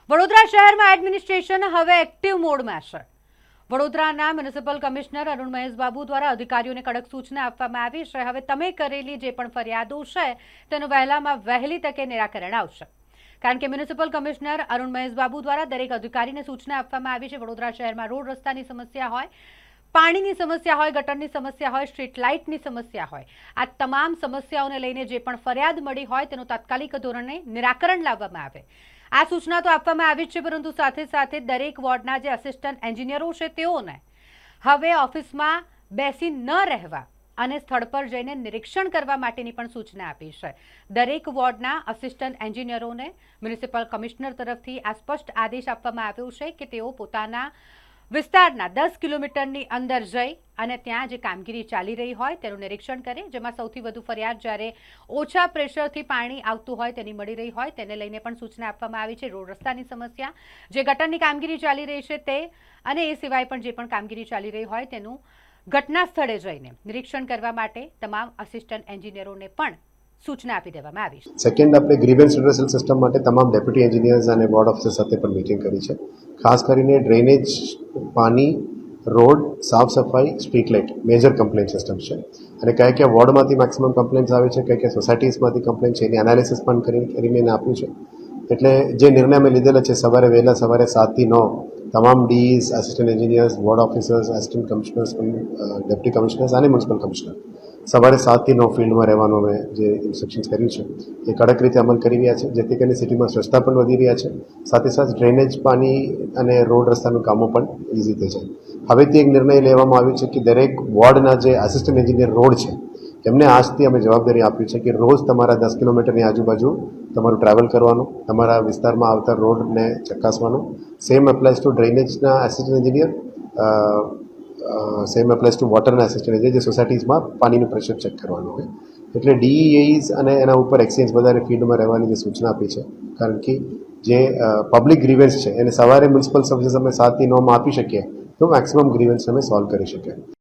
વડોદરા શહેરમાં એડમિનિસ્ટ્રેશન હવે એક્ટિવ મોડમાં છે। વડોદરાના મ્યુનિસિપલ કમિશનર અરુણ મહેશ બાબુ દ્વારા અધિકારીઓને કડક સૂચના આપવામાં આવી છે। હવે તમે કરેલી જે પણ ફરિયાદો છે તેનું વહેલામાં વહેલી તકે નિરાકરણ આવશે, કારણ કે મ્યુનિસિપલ કમિશનર અરુણ મહેશ બાબુ દ્વારા દરેક અધિકારીને સૂચના આપવામાં આવી છે। વડોદરા શહેરમાં રોડ રસ્તાની સમસ્યા હોય, પાણીની સમસ્યા હોય, ગટરની સમસ્યા હોય, સ્ટ્રીટ લાઇટની સમસ્યા હોય, આ તમામ સમસ્યાઓને લઈને જે પણ ફરિયાદ મળી હોય તેનું તાત્કાલિક ધોરણે નિરાકરણ લાવવામાં આવે। આ સૂચના તો આપવામાં આવી છે, પરંતુ સાથે સાથે દરેક વોર્ડના જે આસિસ્ટન્ટ એન્જિનિયરો છે તેઓને હવે ઓફિસમાં બેસી ન રહેવા અને સ્થળ પર જઈને નિરીક્ષણ કરવા માટેની પણ સૂચના આપી છે। દરેક વોર્ડના આસિસ્ટન્ટ એન્જિનિયરોને મ્યુનિસિપલ કમિશનર તરફથી આ સ્પષ્ટ આદેશ આપવામાં આવ્યો છે કે તેઓ પોતાના વિસ્તારના 10 કિલોમીટરની અંદર જઈ અને ત્યાં જે કામગીરી ચાલી રહી હોય તેનું નિરીક્ષણ કરે, જેમાં સૌથી વધુ ફરિયાદ જ્યારે ઓછા પ્રેશરથી પાણી આવતું હોય તેની મળી રહી હોય તેને લઈને પણ સૂચના આપવામાં આવી છે। રોડ રસ્તાની સમસ્યા, જે ગટરની કામગીરી ચાલી રહી છે તે અને એ સિવાય પણ જે પણ કામગીરી ચાલી રહી હોય તેનું ઘટના સ્થળે જઈને નિરીક્ષણ કરવા માટે તમામ આસિસ્ટન્ટ એન્જિનિયરોને પણ સૂચના આપી દેવામાં આવી છે। સેકન્ડ, આપણે ગ્રીવન્સ રિડ્રેસલ સિસ્ટમ માટે તમામ ડેપ્યુટી એન્જિનિયર્સ અને બોર્ડ ઓફિસર્સ સાથે પણ મીટિંગ કરી છે। ખાસ કરીને ડ્રેનેજ, પાણી, રોડ, સાફ સફાઈ, street light major complaint system છે અને કયા વોર્ડમાંથી મેક્સિમમ કમ્પ્લેન્ટ્સ આવે છે, કયા સોસાયટીઝમાંથી કમ્પ્લેન્ટ છે એની એનાલિસિસ પણ કરીને એને આપ્યું છે। એટલે જે નિર્ણય અમે લીધેલા છે, વહેલા સવારે 7 થી 9 તમામ DEs, assistant engineers, board officers, assistant commissioners, deputy commissioners અને મ્યુનિસિપલ કમિશનર સવારે 7 થી 9 ફિલ્ડમાં રહેવાનું અમે જે ઇન્સ્ટ્રક્શન્સ કર્યું છે એ કડક રીતે અમલ કરી રહ્યા છે, જેથી કરીને સિટીમાં સ્વચ્છતા પણ વધી રહ્યા છે, સાથે સાથે ડ્રેનેજ, પાણી અને રોડ રસ્તાનું કામો પણ ઇઝી થઈ જાય। હવેથી એક નિર્ણય લેવામાં આવ્યો છે કે દરેક વોર્ડના જે આસિસ્ટન્ટ એન્જિનિયર રોડ છે એમને આજથી અમે જવાબદારી આપી છે કે રોજ તમારા 10 કિલોમીટરની આજુબાજુ તમારું ટ્રાવેલ કરવાનું, તમારા વિસ્તારમાં આવતા રોડને ચકાસવાનું। સેમ એપ્લાયઝ ટુ ડ્રેનેજના assistant engineer, same applies to વોટરના આસિસ્ટન્ટ એન્જિનિયર, જે સોસાયટીઝમાં પાણીનું પ્રેશર ચેક કરવાનું હોય। એટલે ડીઈએઈઝ અને એના ઉપર એક્સચેન્જ બધાને ફીલ્ડમાં રહેવાની જે સૂચના આપી છે, કારણ કે જે પબ્લિક ગ્રીવન્સ છે એને સવારે મ્યુનિસિપલ સર્વિસીસ અમે 7 થી 9 આપી શકીએ તો મેક્સિમમ ગ્રીવન્સ અમે સોલ્વ કરી શકીએ।